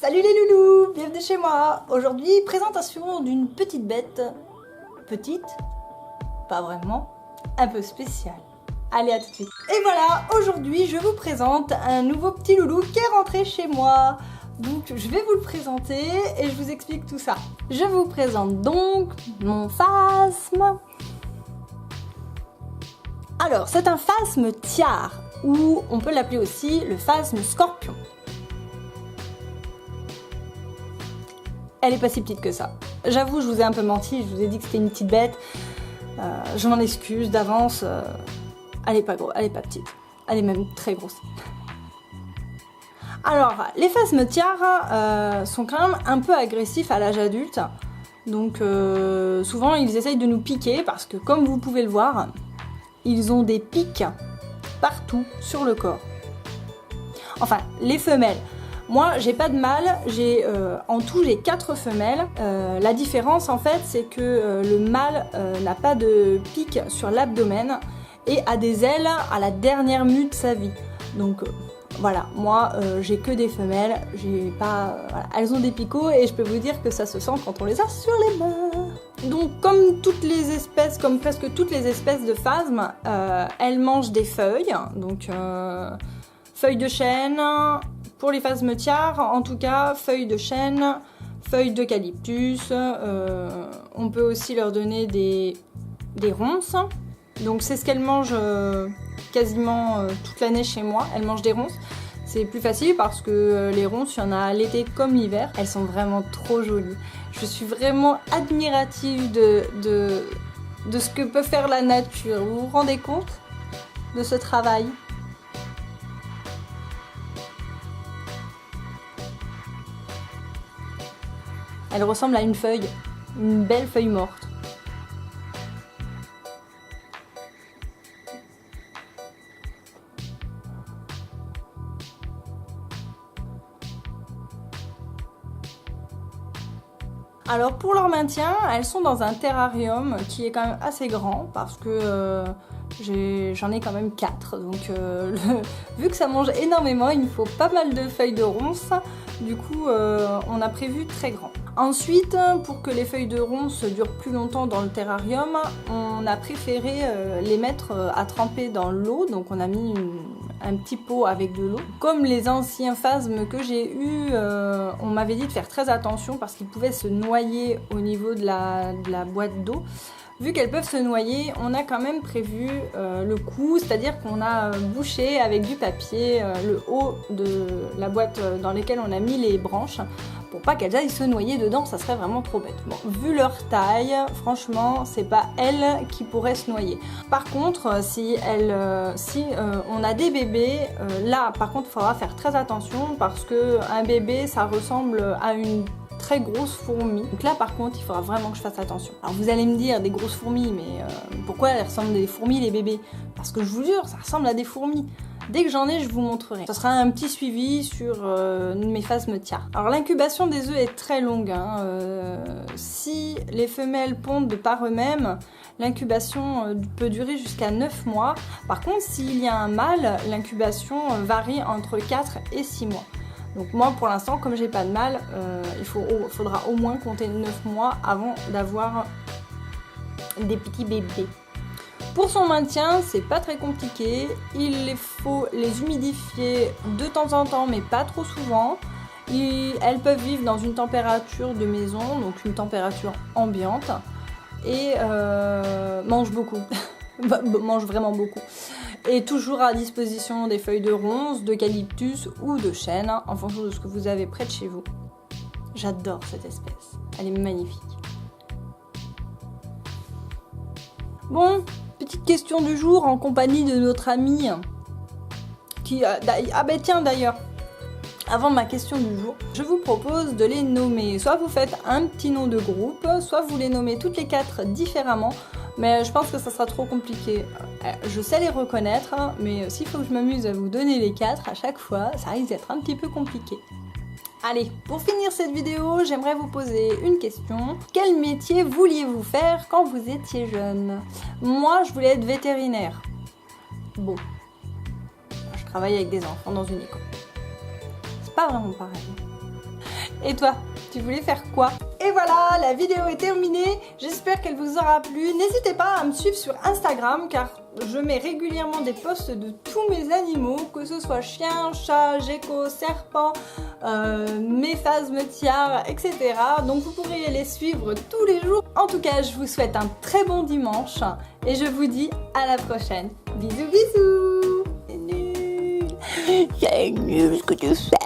Salut les loulous, bienvenue chez moi. Aujourd'hui, présentation d'une petite bête. Petite, pas vraiment, un peu spéciale. Allez, à tout de suite. Et voilà, aujourd'hui, je vous présente un nouveau petit loulou qui est rentré chez moi. Donc, je vais vous le présenter et je vous explique tout ça. Je vous présente donc mon phasme. Alors, c'est un phasme tiare, ou on peut l'appeler aussi le phasme scorpion. Elle est pas si petite que ça. J'avoue, je vous ai un peu menti, je vous ai dit que c'était une petite bête. Je m'en excuse d'avance. Elle est pas grosse, elle est pas petite. Elle est même très grosse. Alors, les phasmes tiares sont quand même un peu agressifs à l'âge adulte. Donc, souvent, ils essayent de nous piquer parce que, comme vous pouvez le voir, ils ont des pics partout sur le corps. Enfin, les femelles. Moi, j'ai pas de mâle, en tout j'ai 4 femelles. La différence en fait, c'est que le mâle n'a pas de pic sur l'abdomen et a des ailes à la dernière mue de sa vie. Donc voilà, moi j'ai que des femelles, j'ai pas, voilà. Elles ont des picots et je peux vous dire que ça se sent quand on les a sur les mains. Donc comme toutes les espèces, comme presque toutes les espèces de phasmes, elles mangent des feuilles, donc feuilles de chêne. Pour les phasmes tiares, en tout cas, feuilles de chêne, feuilles d'eucalyptus. On peut aussi leur donner des ronces. Donc c'est ce qu'elles mangent quasiment toute l'année chez moi. Elles mangent des ronces. C'est plus facile parce que les ronces, il y en a l'été comme l'hiver. Elles sont vraiment trop jolies. Je suis vraiment admirative de ce que peut faire la nature. Vous vous rendez compte de ce travail ? Elle ressemble à une feuille, une belle feuille morte. Alors pour leur maintien, elles sont dans un terrarium qui est quand même assez grand parce que j'en ai quand même 4. Donc vu que ça mange énormément, il me faut pas mal de feuilles de ronces. Du coup, on a prévu très grand. Ensuite, pour que les feuilles de ronces durent plus longtemps dans le terrarium, on a préféré les mettre à tremper dans l'eau. Donc on a mis un petit pot avec de l'eau. Comme les anciens phasmes que j'ai eus, on m'avait dit de faire très attention parce qu'ils pouvaient se noyer au niveau de la boîte d'eau. Vu qu'elles peuvent se noyer, on a quand même prévu le coup, c'est-à-dire qu'on a bouché avec du papier le haut de la boîte dans laquelle on a mis les branches pour pas qu'elles aillent se noyer dedans, ça serait vraiment trop bête. Bon, vu leur taille, franchement, c'est pas elles qui pourraient se noyer. Par contre, si on a des bébés, là, par contre, il faudra faire très attention parce que un bébé, ça ressemble à une très grosse fourmi. Donc là par contre il faudra vraiment que je fasse attention. Alors vous allez me dire des grosses fourmis, mais pourquoi elles ressemblent à des fourmis les bébés? Parce que je vous jure, ça ressemble à des fourmis. Dès que j'en ai, je vous montrerai. Ça sera un petit suivi sur mes phasmes tiares. Alors l'incubation des œufs est très longue. Si les femelles pondent par eux-mêmes, l'incubation peut durer jusqu'à 9 mois. Par contre, s'il y a un mâle, l'incubation varie entre 4 et 6 mois. Donc moi pour l'instant, comme j'ai pas de mâle, il faudra au moins compter 9 mois avant d'avoir des petits bébés. Pour son maintien, c'est pas très compliqué. Il faut les humidifier de temps en temps, mais pas trop souvent. Elles peuvent vivre dans une température de maison, donc une température ambiante, et mangent beaucoup. Mangent vraiment beaucoup. Et toujours à disposition des feuilles de ronces, d'eucalyptus ou de chêne, en fonction de ce que vous avez près de chez vous. J'adore cette espèce, elle est magnifique. Bon, petite question du jour en compagnie de notre amie qui... ah ben tiens d'ailleurs, avant ma question du jour, je vous propose de les nommer. Soit vous faites un petit nom de groupe, soit vous les nommez toutes les 4 différemment. Mais je pense que ça sera trop compliqué. Je sais les reconnaître, mais s'il faut que je m'amuse à vous donner les 4 à chaque fois, ça risque d'être un petit peu compliqué. Allez, pour finir cette vidéo, j'aimerais vous poser une question. Quel métier vouliez-vous faire quand vous étiez jeune? Moi, je voulais être vétérinaire. Bon, je travaille avec des enfants dans une école. C'est pas vraiment pareil. Et toi, tu voulais faire quoi? Et voilà, la vidéo est terminée. J'espère qu'elle vous aura plu. N'hésitez pas à me suivre sur Instagram car je mets régulièrement des posts de tous mes animaux, que ce soit chien, chat, gecko, serpent, méphasme, etc. Donc vous pourrez les suivre tous les jours. En tout cas, je vous souhaite un très bon dimanche et je vous dis à la prochaine. Bisous bisous. C'est nul ce que tu fais.